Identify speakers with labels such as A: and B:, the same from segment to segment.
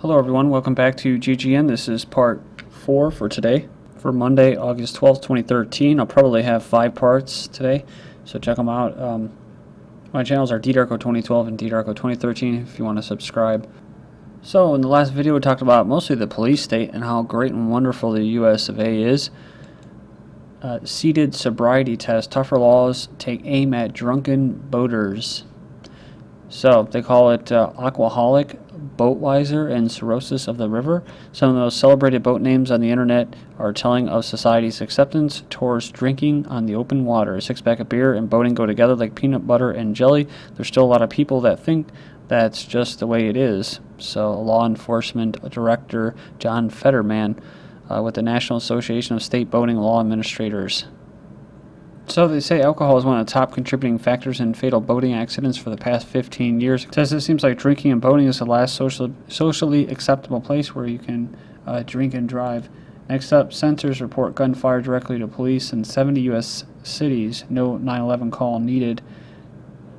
A: Hello everyone, welcome back to GGN. This is part 4 for today, for Monday, August 12th, 2013. I'll probably have 5 parts today, so check them out. My channels are DDarko2012 and DDarko2013 if you want to subscribe. So in the last video we talked about mostly the police state and how great and wonderful the US of A is. Seated sobriety test, tougher laws take aim at drunken boaters. So they call it Aquaholic, Boatweiser, and Cirrhosis of the River. Some of the most celebrated boat names on the internet are telling of society's acceptance towards drinking on the open water. A six-pack of beer and boating go together like peanut butter and jelly. There's still a lot of people that think that's just the way it is. So law enforcement director John Fetterman with the National Association of State Boating Law Administrators. So they say alcohol is one of the top contributing factors in fatal boating accidents for the past 15 years. It says it seems like drinking and boating is the last socially acceptable place where you can drink and drive. Next up, sensors report gunfire directly to police in 70 U.S. cities. No 911 call needed.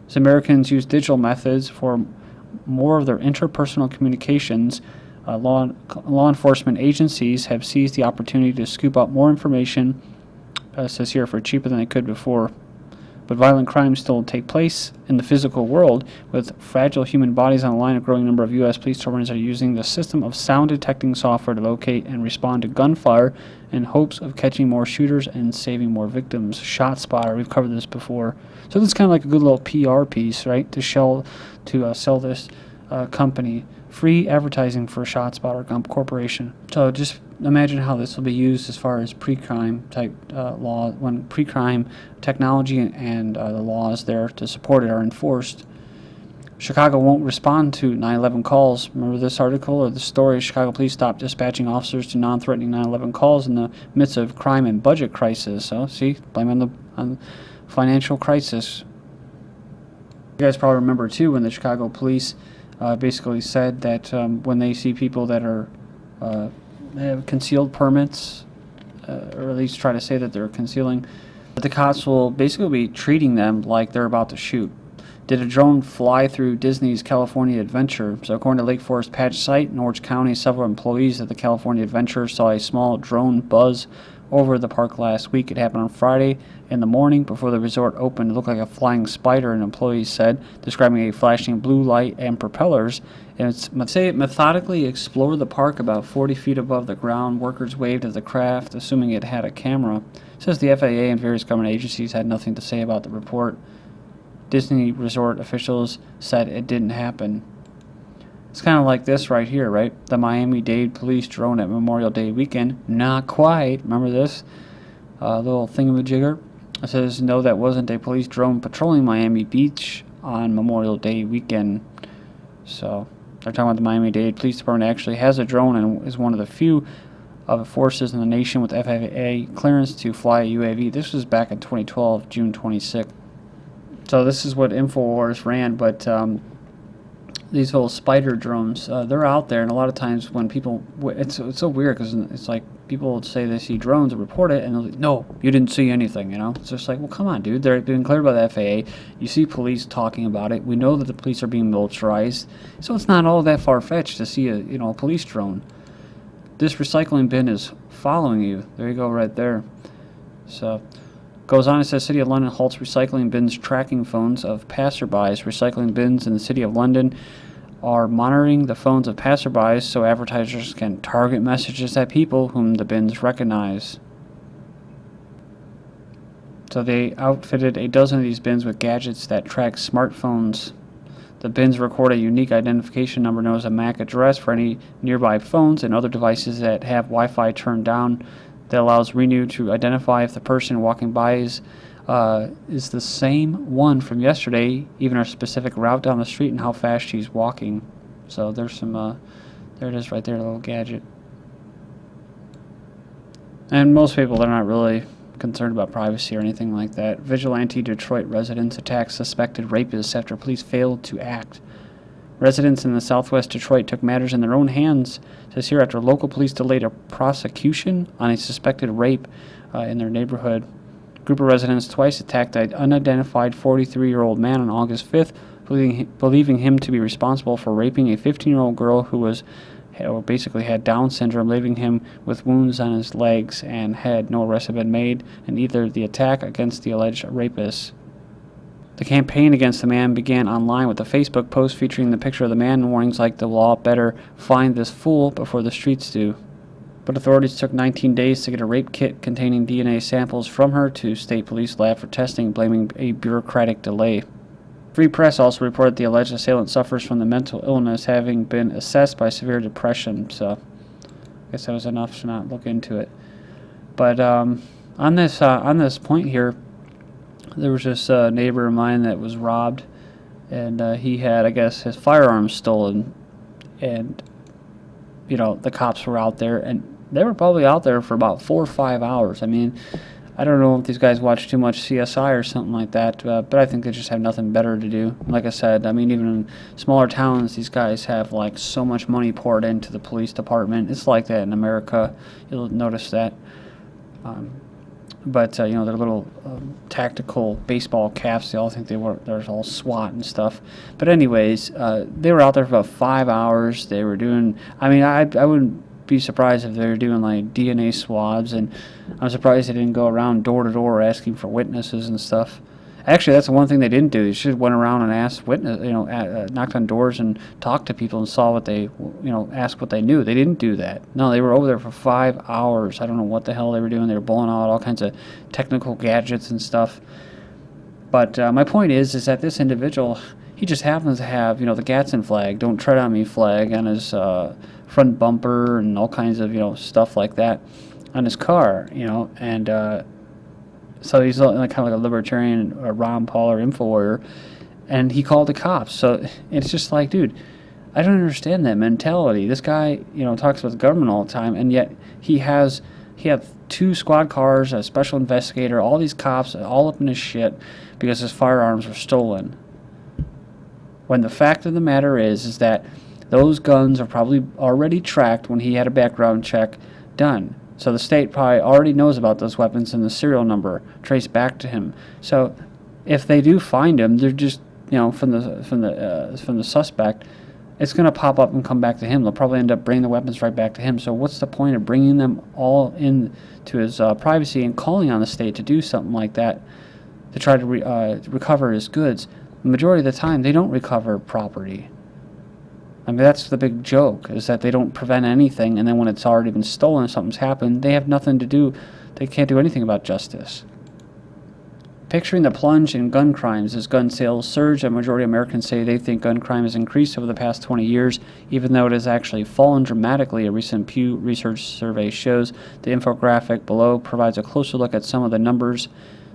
A: As Americans use digital methods for more of their interpersonal communications, law enforcement agencies have seized the opportunity to scoop up more information says here, for cheaper than they could before. But violent crimes still take place in the physical world. With fragile human bodies on the line, a growing number of U.S. police departments are using the system of sound detecting software to locate and respond to gunfire in hopes of catching more shooters and saving more victims. ShotSpotter, we've covered this before. So this is kind of like a good little PR piece, right, to sell this company. Free advertising for ShotSpotter Corporation. So just imagine how this will be used as far as pre-crime type law, when pre-crime technology and the laws there to support it are enforced. Chicago won't respond to 911 calls. Remember this article or the story? Chicago police stopped dispatching officers to non-threatening 911 calls in the midst of crime and budget crisis. So see, blame on financial crisis. You guys probably remember too when the Chicago police basically said that when they see people that are have concealed permits, or at least try to say that they're concealing, that the cops will basically be treating them like they're about to shoot. Did a drone fly through Disney's California Adventure? So according to Lake Forest Patch site in Orange County, several employees at the California Adventure saw a small drone buzz over the park last week. It happened on Friday in the morning before the resort opened. It looked like a flying spider, an employee said, describing a flashing blue light and propellers. And it methodically explored the park about 40 feet above the ground. Workers waved at the craft, assuming it had a camera. It says the FAA and various government agencies had nothing to say about the report. Disney resort officials said it didn't happen. It's kind of like this right here, right? The Miami-Dade police drone at Memorial Day weekend. Not quite. Remember this? Little thingamajigger. It says, no, that wasn't a police drone patrolling Miami Beach on Memorial Day weekend. So they're talking about the Miami-Dade Police Department actually has a drone and is one of the few of the forces in the nation with FAA clearance to fly a UAV. This was back in 2012, June 26th. So this is what InfoWars ran, but these little spider drones, they're out there, and a lot of times when people, it's so weird because it's like people say they see drones and report it, and they're like, no, you didn't see anything, you know? It's just like, well, come on, dude. They're being cleared by the FAA. You see police talking about it. We know that the police are being militarized, so it's not all that far-fetched to see a police drone. This recycling bin is following you. There you go, right there. So goes on, it says City of London halts recycling bins tracking phones of passerbys. Recycling bins in the City of London are monitoring the phones of passerbys so advertisers can target messages at people whom the bins recognize. So they outfitted a dozen of these bins with gadgets that track smartphones. The bins record a unique identification number known as a MAC address for any nearby phones and other devices that have Wi-Fi turned down. That allows Renew to identify if the person walking by is the same one from yesterday, even a specific route down the street and how fast she's walking. So there's some, there it is right there, a little gadget. And most people, they're not really concerned about privacy or anything like that. Vigilante Detroit residents attack suspected rapists after police failed to act. Residents in the southwest Detroit took matters in their own hands, says here, after local police delayed a prosecution on a suspected rape in their neighborhood. A group of residents twice attacked an unidentified 43-year-old man on August 5th, believing him to be responsible for raping a 15-year-old girl who was or basically had Down syndrome, leaving him with wounds on his legs and head. No arrests have been made in either the attack against the alleged rapist. The campaign against the man began online with a Facebook post featuring the picture of the man and warnings like the law better find this fool before the streets do. But authorities took 19 days to get a rape kit containing DNA samples from her to state police lab for testing, blaming a bureaucratic delay. Free Press also reported the alleged assailant suffers from the mental illness, having been assessed by severe depression. So I guess that was enough to not look into it. But on this point here, there was just a neighbor of mine that was robbed, and he had, I guess, his firearms stolen, and the cops were out there, and they were probably out there for about 4 or 5 hours. I mean, I don't know if these guys watch too much CSI or something like that, but I think they just have nothing better to do. Like I said, I mean, even in smaller towns, these guys have like so much money poured into the police department. It's like that in America. You'll notice that. But their little tactical baseball caps, they all think there's all SWAT and stuff. But anyways, they were out there for about 5 hours. They were doing, I mean, I wouldn't be surprised if they were doing like DNA swabs, and I'm surprised they didn't go around door to door asking for witnesses and stuff. Actually, that's the one thing they didn't do. They should have went around and asked knocked on doors and talked to people and saw what they, asked what they knew. They didn't do that. No, they were over there for 5 hours. I don't know what the hell they were doing. They were pulling out all kinds of technical gadgets and stuff. But my point is that this individual, he just happens to have, the Gadsden flag, "Don't Tread on Me" flag on his front bumper and all kinds of, stuff like that on his car, and so he's kind of like a libertarian, or Ron Paul or InfoWarrior, and he called the cops. So it's just like, dude, I don't understand that mentality. This guy, talks about the government all the time, and yet he had 2 squad cars, a special investigator, all these cops all up in his shit because his firearms were stolen. When the fact of the matter is that those guns are probably already tracked when he had a background check done. So the state probably already knows about those weapons and the serial number traced back to him. So if they do find him, they're just, from the suspect, it's going to pop up and come back to him. They'll probably end up bringing the weapons right back to him. So what's the point of bringing them all into his privacy and calling on the state to do something like that to try to recover his goods? The majority of the time, they don't recover property. I mean, that's the big joke, is that they don't prevent anything, and then when it's already been stolen, something's happened, they have nothing to do. They can't do anything about justice. Picturing the plunge in gun crimes as gun sales surge, a majority of Americans say they think gun crime has increased over the past 20 years, even though it has actually fallen dramatically. A recent Pew Research survey shows. The infographic below provides a closer look at some of the numbers.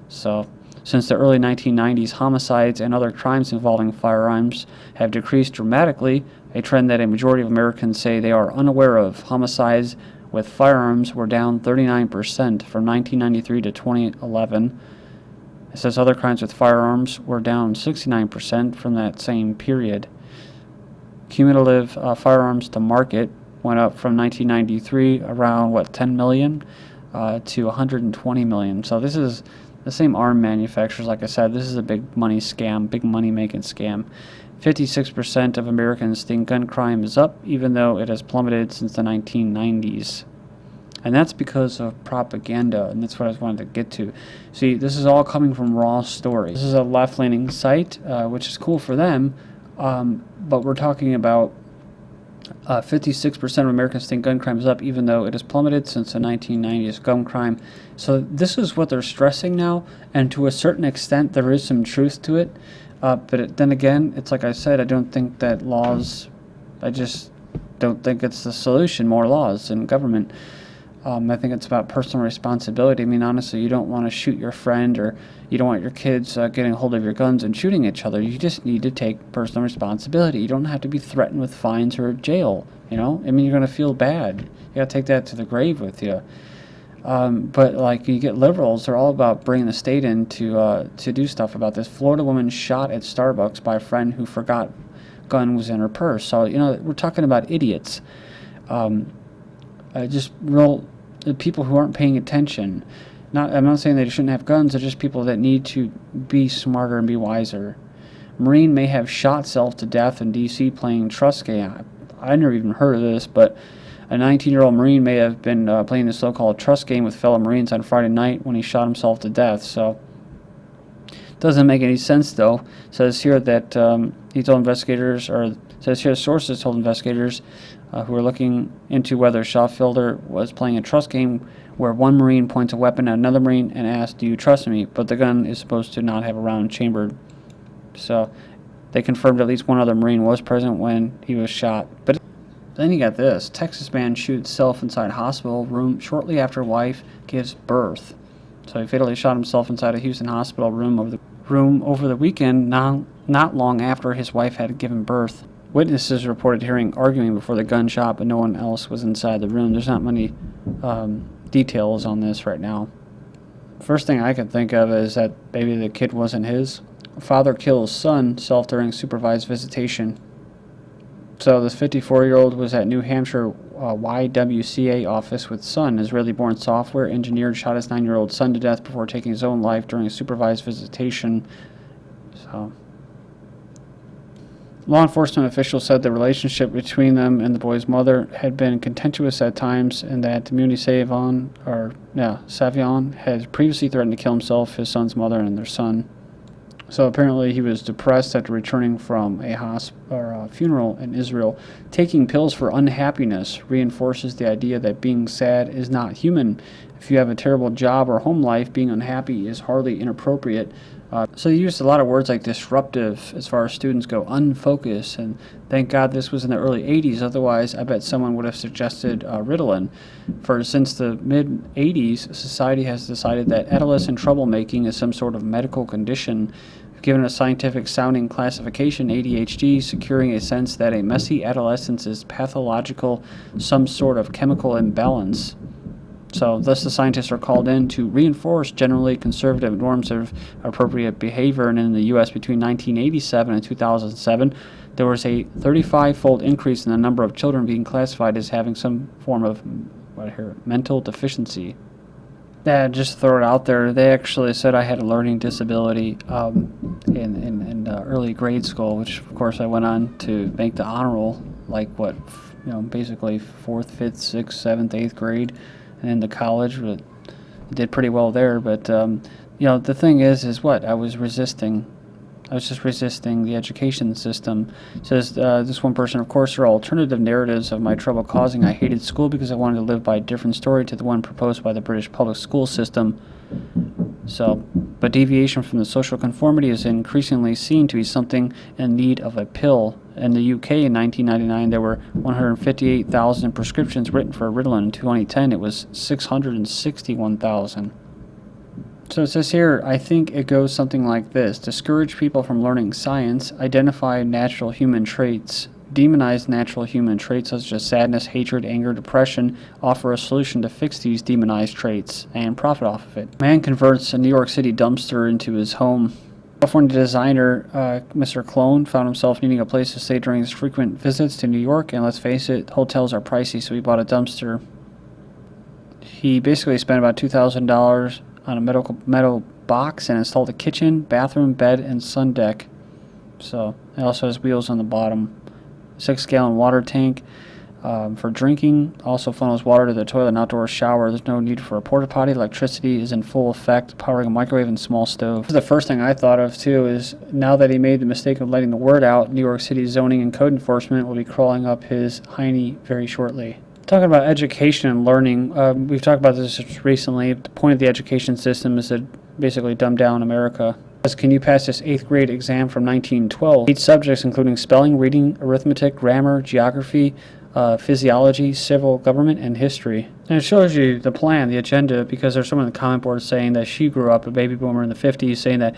A: So, since the early 1990s, homicides and other crimes involving firearms have decreased dramatically, a trend that a majority of Americans say they are unaware of. Homicides with firearms were down 39% from 1993 to 2011. It says other crimes with firearms were down 69% from that same period. Cumulative firearms to market went up from 1993 around, 10 million to 120 million. So this is the same arm manufacturers. Like I said, this is a big money scam, big money making scam. 56% of Americans think gun crime is up, even though it has plummeted since the 1990s. And that's because of propaganda, and that's what I wanted to get to. See, this is all coming from Raw Story. This is a left-leaning site, which is cool for them, but we're talking about 56% of Americans think gun crime is up, even though it has plummeted since the 1990s. Gun crime. So this is what they're stressing now, and to a certain extent, there is some truth to it. Then again, it's like I said, I don't think that laws, I just don't think it's the solution, more laws in government. I think it's about personal responsibility. I mean, honestly, you don't want to shoot your friend, or you don't want your kids getting a hold of your guns and shooting each other. You just need to take personal responsibility. You don't have to be threatened with fines or jail, I mean, you're going to feel bad. You got to take that to the grave with you. But like, you get liberals, they're all about bringing the state in to do stuff about this. Florida woman shot at Starbucks by a friend who forgot gun was in her purse. So, we're talking about idiots. Just real people who aren't paying attention. I'm not saying they shouldn't have guns. They're just people that need to be smarter and be wiser. Marine may have shot self to death in D.C. playing trust game. I never even heard of this, but a 19-year-old Marine may have been playing the so-called trust game with fellow Marines on Friday night when he shot himself to death. So, doesn't make any sense though. It says here that he told investigators, or it says here sources told investigators who were looking into whether Schaufelder was playing a trust game where one Marine points a weapon at another Marine and asks, "Do you trust me?" But the gun is supposed to not have a round chambered. So, they confirmed at least one other Marine was present when he was shot. But then you got this. Texas man shoots self inside hospital room shortly after wife gives birth. So he fatally shot himself inside a Houston hospital room over the weekend, not long after his wife had given birth. Witnesses reported hearing arguing before the gunshot, but no one else was inside the room. There's not many details on this right now. First thing I can think of is that maybe the kid wasn't his. Father kills son self during supervised visitation. So this 54-year-old was at New Hampshire YWCA office with son. Israeli-born software engineer shot his 9-year-old son to death before taking his own life during a supervised visitation. So, law enforcement officials said the relationship between them and the boy's mother had been contentious at times, and that Muni Savion had previously threatened to kill himself, his son's mother, and their son. So apparently he was depressed after returning from a funeral in Israel. Taking pills for unhappiness reinforces the idea that being sad is not human. If you have a terrible job or home life, being unhappy is hardly inappropriate. So he used a lot of words like disruptive as far as students go, unfocused, and thank God this was in the early 80s, otherwise I bet someone would have suggested Ritalin. Since the mid-80s, society has decided that adolescent troublemaking is some sort of medical condition. Given a scientific-sounding classification, ADHD, securing a sense that a messy adolescence is pathological, some sort of chemical imbalance. So thus the scientists are called in to reinforce generally conservative norms of appropriate behavior. And in the U.S. between 1987 and 2007, there was a 35-fold increase in the number of children being classified as having some form of mental deficiency. Yeah, just throw it out there. They actually said I had a learning disability in early grade school, which of course I went on to make the honor roll, basically 4th, 5th, 6th, 7th, 8th grade. And into college, but did pretty well there. But the thing is what I was resisting. I was just resisting the education system. It says this one person, of course, there are alternative narratives of my trouble causing. I hated school because I wanted to live by a different story to the one proposed by the British public school system. But deviation from the social conformity is increasingly seen to be something in need of a pill. In the UK in 1999, there were 158,000 prescriptions written for Ritalin. In 2010, it was 661,000. So it says here, I think it goes something like this. Discourage people from learning science, identify natural human traits, demonize natural human traits such as sadness, hatred, anger, depression, offer a solution to fix these demonized traits, and profit off of it. Man converts a New York City dumpster into his home. California designer Mr. Clone found himself needing a place to stay during his frequent visits to New York, and let's face it, hotels are pricey, so he bought a dumpster. He basically spent about $2,000 on a metal box and installed a kitchen, bathroom, bed, and sun deck. So it also has wheels on the bottom. 6-gallon water tank for drinking. Also funnels water to the toilet and outdoor shower. There's no need for a porta potty. Electricity is in full effect, powering a microwave and small stove. The first thing I thought of too is now that he made the mistake of letting the word out, New York City zoning and code enforcement will be crawling up his hiney very shortly. Talking about education and learning, we've talked about this recently. The point of the education system is to basically dumb down America. Can you pass this 8th grade exam from 1912? 8 subjects including spelling, reading, arithmetic, grammar, geography, physiology, civil government, and history. And it shows you the plan, the agenda, because there's someone in the comment board saying that she grew up a baby boomer in the 50s, saying that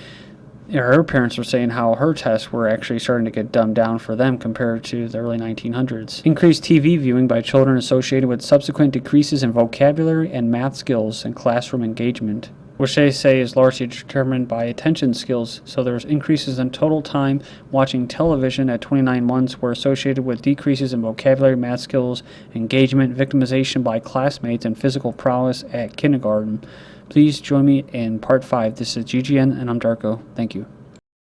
A: her parents were saying how her tests were actually starting to get dumbed down for them compared to the early 1900s. Increased TV viewing by children associated with subsequent decreases in vocabulary and math skills and classroom engagement, which they say is largely determined by attention skills. So there's increases in total time watching television at 29 months were associated with decreases in vocabulary, math skills, engagement, victimization by classmates, and physical prowess at kindergarten. Please join me in part 5. This is GGN, and I'm Darko. Thank you.